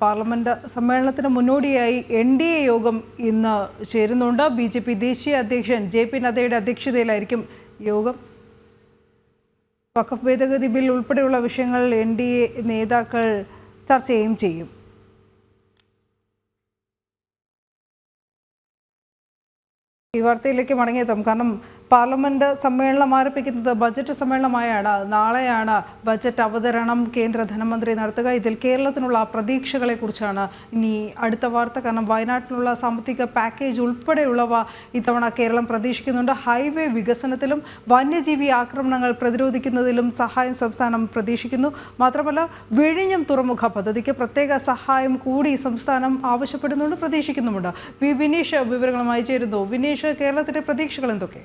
Parliament സമ്മേളനത്തിന് മുന്നോടിയായി NDA യോഗം ഇന്ന് ചേരുന്നുണ്ട്. BJP ദേശീയ അധ്യക്ഷൻ JP നദ്ദയുടെ അധ്യക്ഷതയിലായിരിക്കും യോഗം. വഖഫ് ഭേദഗതി ബിൽ ഉൾപ്പെടെയുള്ള വിഷയങ്ങൾ NDA നേതാക്കൾ ചർച്ച ചെയ്യും. ഈ വാർത്തയിലേക്ക് മടങ്ങിയെത്താം. കാരണം പാർലമെന്റ് സമ്മേളനം ആരംഭിക്കുന്നത് ബജറ്റ് സമ്മേളനമായാണ്. നാളെയാണ് ബജറ്റ് അവതരണം കേന്ദ്ര ധനമന്ത്രി നടത്തുക. ഇതിൽ കേരളത്തിനുള്ള പ്രതീക്ഷകളെ കുറിച്ചാണ് ഇനി അടുത്ത വാർത്ത. കാരണം വയനാട്ടിലുള്ള സാമ്പത്തിക പാക്കേജ് ഉൾപ്പെടെയുള്ളവ ഇത്തവണ കേരളം പ്രതീക്ഷിക്കുന്നുണ്ട്. ഹൈവേ വികസനത്തിലും വന്യജീവി ആക്രമണങ്ങൾ പ്രതിരോധിക്കുന്നതിലും സഹായം സംസ്ഥാനം പ്രതീക്ഷിക്കുന്നു. മാത്രമല്ല വിഴിഞ്ഞം തുറമുഖ പദ്ധതിക്ക് പ്രത്യേക സഹായം കൂടി സംസ്ഥാനം ആവശ്യപ്പെടുന്നുണ്ട്, പ്രതീക്ഷിക്കുന്നുമുണ്ട്. വിനീഷ് വിവരങ്ങളുമായി ചേരുന്നു. വിനീഷ്, കേരളത്തിന്റെ പ്രതീക്ഷകൾ എന്തൊക്കെ?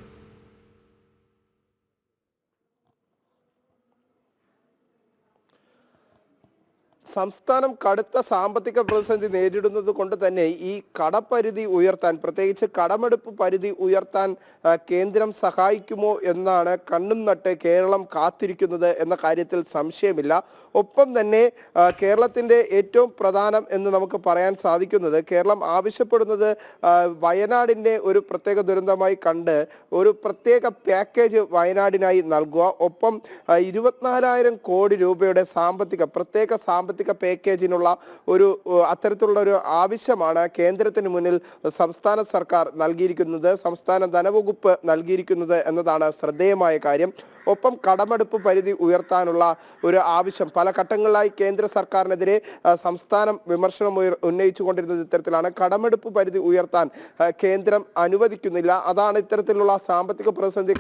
സംസ്ഥാനം കടുത്ത സാമ്പത്തിക പ്രതിസന്ധി നേരിടുന്നത് കൊണ്ട് തന്നെ ഈ കടപരിധി ഉയർത്താൻ, പ്രത്യേകിച്ച് കടമെടുപ്പ് പരിധി ഉയർത്താൻ കേന്ദ്രം സഹായിക്കുമോ എന്നാണ് കണ്ണും നട്ട് കേരളം കാത്തിരിക്കുന്നത് എന്ന കാര്യത്തിൽ സംശയമില്ല. ഒപ്പം തന്നെ കേരളത്തിന്റെ ഏറ്റവും പ്രധാനം എന്ന് നമുക്ക് പറയാൻ സാധിക്കുന്നത്, കേരളം ആവശ്യപ്പെടുന്നത് വയനാടിന്റെ ഒരു പ്രത്യേക ദുരന്തമായി കണ്ട് ഒരു പ്രത്യേക പാക്കേജ് വയനാടിനായി നൽകുക. ഒപ്പം 24,000 കോടി രൂപയുടെ പ്രത്യേക സാമ്പത്തിക പാക്കേജിനുള്ള അത്തരത്തിലുള്ള ഒരു ആവശ്യമാണ് കേന്ദ്രത്തിന് മുന്നിൽ സംസ്ഥാന സർക്കാർ നൽകിയിരിക്കുന്നത്, സംസ്ഥാന ധനവകുപ്പ് നൽകിയിരിക്കുന്നത് എന്നതാണ് ശ്രദ്ധേയമായ കാര്യം. ഒപ്പം കടമെടുപ്പ് പരിധി ഉയർത്താനുള്ള ഒരു ആവശ്യം പല ഘട്ടങ്ങളിലായി കേന്ദ്ര സർക്കാരിനെതിരെ സംസ്ഥാനം വിമർശനം ഉന്നയിച്ചുകൊണ്ടിരുന്നത് ഇത്തരത്തിലാണ്. കടമെടുപ്പ് പരിധി ഉയർത്താൻ കേന്ദ്രം അനുവദിക്കുന്നില്ല. അതാണ് ഇത്തരത്തിലുള്ള സാമ്പത്തിക പ്രതിസന്ധി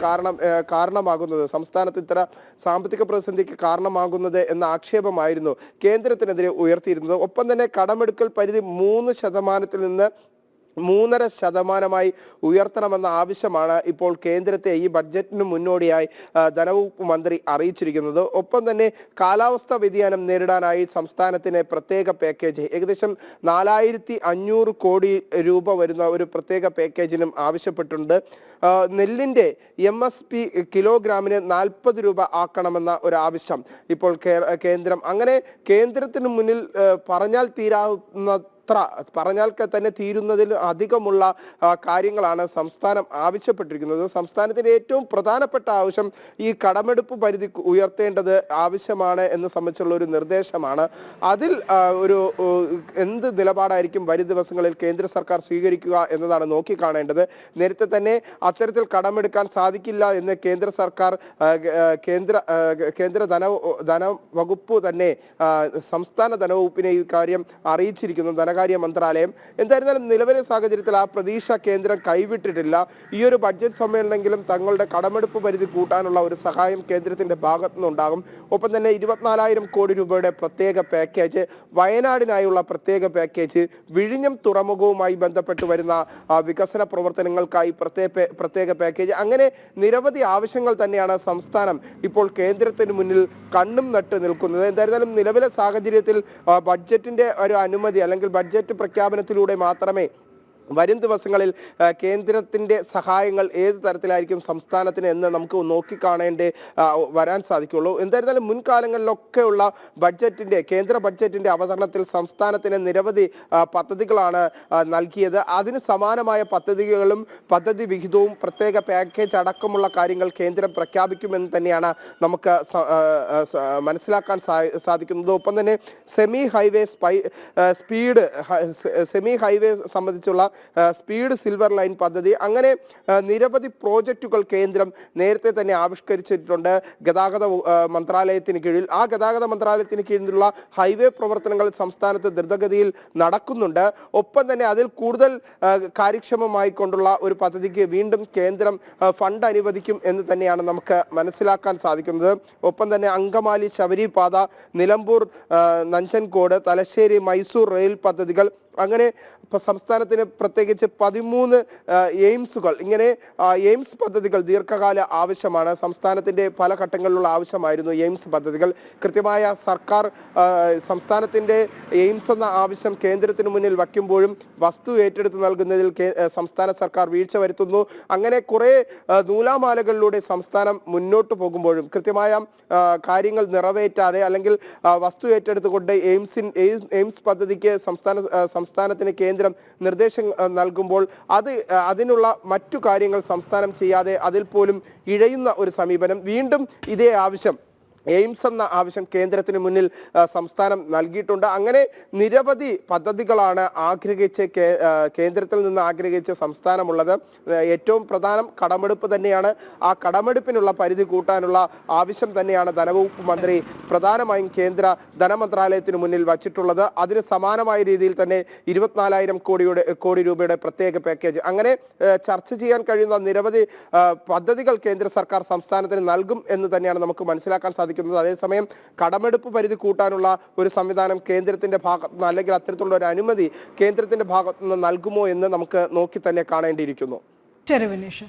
കാരണമാകുന്നത്, സംസ്ഥാനത്ത് ഇത്തരം സാമ്പത്തിക പ്രതിസന്ധിക്ക് കാരണമാകുന്നത് എന്ന ആക്ഷേപമായിരുന്നു കേന്ദ്രത്തിനെതിരെ ഉയർത്തിയിരുന്നത്. ഒപ്പം തന്നെ കടമെടുക്കൽ പരിധി 3% നിന്ന് 3.5% ഉയർത്തണമെന്ന ആവശ്യമാണ് ഇപ്പോൾ കേന്ദ്രത്തെ ഈ ബഡ്ജറ്റിന് മുന്നോടിയായി ധനവകുപ്പ് മന്ത്രി അറിയിച്ചിരിക്കുന്നത്. ഒപ്പം തന്നെ കാലാവസ്ഥാ വ്യതിയാനം നേരിടാനായി സംസ്ഥാനത്തിന് പ്രത്യേക പാക്കേജ് ഏകദേശം 4,500 കോടി രൂപ വരുന്ന ഒരു പ്രത്യേക പാക്കേജിനും ആവശ്യപ്പെട്ടിട്ടുണ്ട്. നെല്ലിന്റെ MSP കിലോഗ്രാമിന് 40 രൂപ ആക്കണമെന്ന ഒരു ആവശ്യം ഇപ്പോൾ കേന്ദ്രം, അങ്ങനെ കേന്ദ്രത്തിന് മുന്നിൽ പറഞ്ഞാൽ തന്നെ തീരുന്നതിൽ അധികമുള്ള കാര്യങ്ങളാണ് സംസ്ഥാനം ആവശ്യപ്പെട്ടിരിക്കുന്നത്. സംസ്ഥാനത്തിന്റെ ഏറ്റവും പ്രധാനപ്പെട്ട ആവശ്യം ഈ കടമെടുപ്പ് പരിധി ഉയർത്തേണ്ടത് ആവശ്യമാണ് എന്ന് സംബന്ധിച്ചുള്ള ഒരു നിർദ്ദേശമാണ്. അതിൽ എന്ത് നിലപാടായിരിക്കും വരും ദിവസങ്ങളിൽ കേന്ദ്ര സർക്കാർ സ്വീകരിക്കുക എന്നതാണ് നോക്കിക്കാണേണ്ടത്. നേരത്തെ തന്നെ അത്തരത്തിൽ കടമെടുക്കാൻ സാധിക്കില്ല എന്ന് കേന്ദ്ര സർക്കാർ കേന്ദ്ര ധനവകുപ്പ് തന്നെ സംസ്ഥാന ധനവകുപ്പിനെ ഈ കാര്യം അറിയിച്ചിരിക്കുന്നു, ധനകാര്യ മന്ത്രാലയം. എന്തായിരുന്നാലും നിലവിലെ സാഹചര്യത്തിൽ ആ പ്രതീക്ഷ കേന്ദ്രം കൈവിട്ടിട്ടില്ല. ഈ ഒരു ബഡ്ജറ്റ് സമ്മേളനമെങ്കിലും തങ്ങളുടെ കടമെടുപ്പ് പരിധി കൂട്ടാനുള്ള ഒരു സഹായം കേന്ദ്രത്തിന്റെ ഭാഗത്തു നിന്നുണ്ടാകും. ഒപ്പം തന്നെ 24,000 കോടി രൂപയുടെ പ്രത്യേക പാക്കേജ്, വയനാടിനായുള്ള പ്രത്യേക പാക്കേജ്, വിഴിഞ്ഞം തുറമുഖവുമായി ബന്ധപ്പെട്ട് വരുന്ന വികസന പ്രവർത്തനങ്ങൾക്കായി പ്രത്യേക പാക്കേജ്, അങ്ങനെ നിരവധി ആവശ്യങ്ങൾ തന്നെയാണ് സംസ്ഥാനം ഇപ്പോൾ കേന്ദ്രത്തിന് മുന്നിൽ കണ്ണും നട്ട് നിൽക്കുന്നത്. എന്തായിരുന്നാലും നിലവിലെ സാഹചര്യത്തിൽ ബഡ്ജറ്റിന്റെ ഒരു അനുമതി അല്ലെങ്കിൽ ബഡ്ജറ്റ് പ്രഖ്യാപനത്തിലൂടെ മാത്രമേ വരും ദിവസങ്ങളിൽ കേന്ദ്രത്തിന്റെ സഹായങ്ങൾ ഏത് തരത്തിലായിരിക്കും സംസ്ഥാനത്തിന് എന്ന് നമുക്ക് നോക്കിക്കാണേണ്ടി വരാൻ സാധിക്കുള്ളൂ. എന്തായിരുന്നാലും മുൻകാലങ്ങളിലൊക്കെയുള്ള കേന്ദ്ര ബഡ്ജറ്റിന്റെ അവതരണത്തിൽ സംസ്ഥാനത്തിന് നിരവധി പദ്ധതികളാണ് നൽകിയത്. അതിന് സമാനമായ പദ്ധതികളും പദ്ധതി വിഹിതവും പ്രത്യേക പാക്കേജ് അടക്കമുള്ള കാര്യങ്ങൾ കേന്ദ്രം പ്രഖ്യാപിക്കുമെന്ന് തന്നെയാണ് നമുക്ക് മനസ്സിലാക്കാൻ സാധിക്കുന്നത്. ഒപ്പം തന്നെ സെമി ഹൈവേ സംബന്ധിച്ചുള്ള സ്പീഡ് സിൽവർ ലൈൻ പദ്ധതി, അങ്ങനെ നിരവധി പ്രോജക്റ്റുകൾ കേന്ദ്രം നേരത്തെ തന്നെ ആവിഷ്കരിച്ചിട്ടുണ്ട് ഗതാഗത മന്ത്രാലയത്തിന് കീഴിൽ. ആ ഗതാഗത മന്ത്രാലയത്തിന് കീഴിലുള്ള ഹൈവേ പ്രവർത്തനങ്ങൾ സംസ്ഥാനത്ത് ദ്രുതഗതിയിൽ നടക്കുന്നുണ്ട്. ഒപ്പം തന്നെ അതിൽ കൂടുതൽ കാര്യക്ഷമമായി കൊണ്ടുള്ള ഒരു പദ്ധതിക്ക് വീണ്ടും കേന്ദ്രം ഫണ്ട് അനുവദിക്കും എന്ന് തന്നെയാണ് നമുക്ക് മനസ്സിലാക്കാൻ സാധിക്കുന്നത്. ഒപ്പം തന്നെ അങ്കമാലി ശബരി പാത, നിലമ്പൂർ നഞ്ചൻകോട്, തലശ്ശേരി മൈസൂർ റെയിൽ പദ്ധതികൾ, അങ്ങനെ സംസ്ഥാനത്തിന് പ്രത്യേകിച്ച് 13 എയിംസുകൾ ഇങ്ങനെ എയിംസ് പദ്ധതികൾ ദീർഘകാല ആവശ്യമാണ്. സംസ്ഥാനത്തിന്റെ പല ഘട്ടങ്ങളിലുള്ള ആവശ്യമായിരുന്നു എയിംസ് പദ്ധതികൾ. കൃത്യമായ സർക്കാർ സംസ്ഥാനത്തിന്റെ എയിംസ് എന്ന ആവശ്യം കേന്ദ്രത്തിന് മുന്നിൽ വയ്ക്കുമ്പോഴും വസ്തു ഏറ്റെടുത്ത് നൽകുന്നതിൽ സംസ്ഥാന സർക്കാർ വീഴ്ച വരുത്തുന്നു. അങ്ങനെ കുറെ നൂലാമാലകളിലൂടെ സംസ്ഥാനം മുന്നോട്ട് പോകുമ്പോഴും കൃത്യമായ കാര്യങ്ങൾ നിറവേറ്റാതെ അല്ലെങ്കിൽ വസ്തു ഏറ്റെടുത്തുകൊണ്ട് എയിംസ് പദ്ധതിക്ക് സംസ്ഥാനത്തിന് കേന്ദ്രം നിർദ്ദേശം നൽകുമ്പോൾ അതിനുള്ള മറ്റു കാര്യങ്ങൾ സംസ്ഥാനം ചെയ്യാതെ അതിൽ പോലും ഇഴയുന്ന ഒരു സമീപനം. വീണ്ടും ഇതേ ആവശ്യം എയിംസ് എന്ന ആവശ്യം കേന്ദ്രത്തിന് മുന്നിൽ സംസ്ഥാനം നൽകിയിട്ടുണ്ട്. അങ്ങനെ നിരവധി പദ്ധതികളാണ് കേന്ദ്രത്തിൽ നിന്ന് ആഗ്രഹിച്ച് സംസ്ഥാനമുള്ളത്. ഏറ്റവും പ്രധാനം കടമെടുപ്പ് തന്നെയാണ്. ആ കടമെടുപ്പിനുള്ള പരിധി കൂട്ടാനുള്ള ആവശ്യം തന്നെയാണ് ധനവകുപ്പ് മന്ത്രി പ്രധാനമായും കേന്ദ്ര ധനമന്ത്രാലയത്തിന് മുന്നിൽ വച്ചിട്ടുള്ളത്. അതിന് സമാനമായ രീതിയിൽ തന്നെ 24,000 കോടി രൂപയുടെ പ്രത്യേക പാക്കേജ്, അങ്ങനെ ചർച്ച ചെയ്യാൻ കഴിയുന്ന നിരവധി പദ്ധതികൾ കേന്ദ്ര സർക്കാർ സംസ്ഥാനത്തിന് നൽകും എന്ന് തന്നെയാണ് നമുക്ക് മനസ്സിലാക്കാൻ സാധിക്കുന്നത്. അതേസമയം കടമെടുപ്പ് പരിധി കൂട്ടാനുള്ള ഒരു സംവിധാനം കേന്ദ്രത്തിന്റെ ഭാഗത്ത് നിന്ന് അല്ലെങ്കിൽ അത്തരത്തിലുള്ള ഒരു അനുമതി കേന്ദ്രത്തിന്റെ ഭാഗത്തു നിന്ന് നൽകുമോ എന്ന് നമുക്ക് നോക്കി തന്നെ കാണേണ്ടിയിരിക്കുന്നു. ശരി വിനീഷ്.